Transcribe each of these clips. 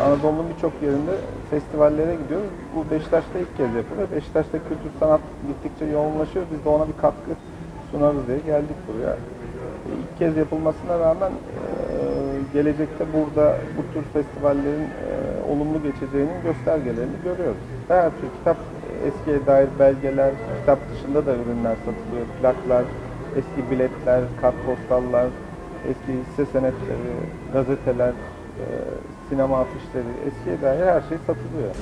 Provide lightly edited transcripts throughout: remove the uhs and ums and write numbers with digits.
Anadolu'nun birçok yerinde festivallere gidiyoruz. Bu Beşiktaş'ta ilk kez yapılıyor. Beşiktaş'ta kültür sanat gittikçe yoğunlaşıyor. Biz de ona bir katkı sunarız diye geldik buraya. İlk kez yapılmasına rağmen gelecekte burada bu tür festivallerin olumlu geçeceğinin göstergelerini görüyoruz. Her tür kitap, eskiye dair belgeler, kitap dışında da ürünler satılıyor. Plaklar, eski biletler, kartpostallar, eski hisse senetleri, gazeteler, sinema afişleri, eskiye dair her şey satılıyor.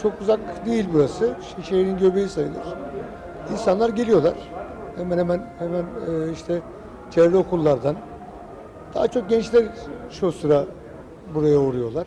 Çok uzak değil burası. Şehrin göbeği sayılır. İnsanlar geliyorlar. Hemen işte çevre okullardan. Daha çok gençler şu sıra buraya uğruyorlar.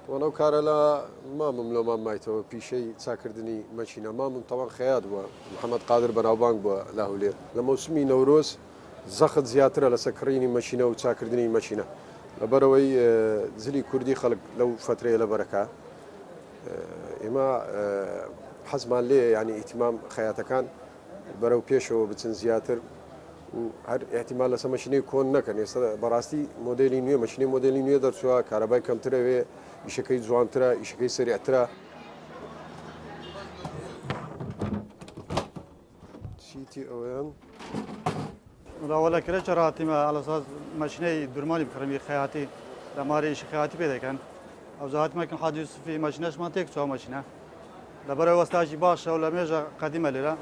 وانا وكارلا ما مملو ما مايتو في شيء تساكردني ماشينا ما من طبعا خياد محمد قادر براوبانك بو له لير لما اسمي نوروز زخت زياتره لسكريني ماشينا وتساكردني ماشينا لبروي زلي كردي خلق لو فتره لبركه اما حزم لي يعني اهتمام خياته كان برو بيشو بتن زياتر وهر احتمال لسه ماشيني كون نكن براستي موديلي نيو ماشيني موديلي نيو درسوا كهرباء كمتره و işekayı zuantıra, işekayı seriyatıra. شيتي أوان. ولا كذا شراتي ما على أساس ماشيني درماني بكرمي خياتي لماري إيش خياتي بيده كان أو زهات ما كان حادث في ماشيناش ما تيك سوا ماشينة لبرا وستاجي باش ولا ميجا قديمة للا.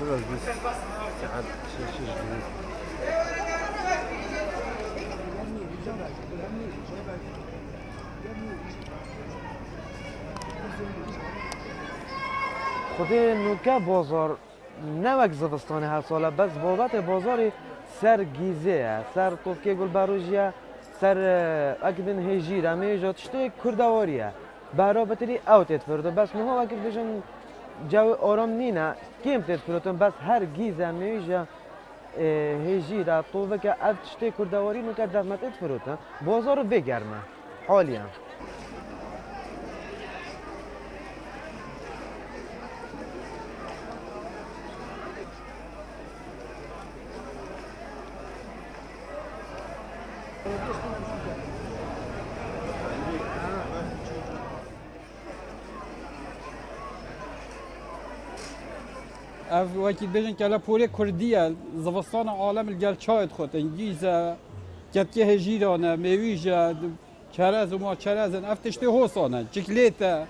Biraz biz saat şaşırız. خودی نوکه بازار نمک زمستانی هر ساله بس بابت بازاری سر گیزه سر توفکه گل بروجیه سر اکدن هجیر همه جاتشته کردواریه برای بتری اوت اتفرده بس مهم اکد بجن جو آرام نینه کیم تتفرده بس هر گیزه همه جا هجیره توفکه اوتشته کردواری نوکه دفمت اتفرده بازار بگرمه حالیا اف وقتی بجن که پوری کردیه زمستان عالم الگل چاید خود انگیزه کتکه هجیرانه میویجه چرز و ما چرزن افتشته حسانه چکلیته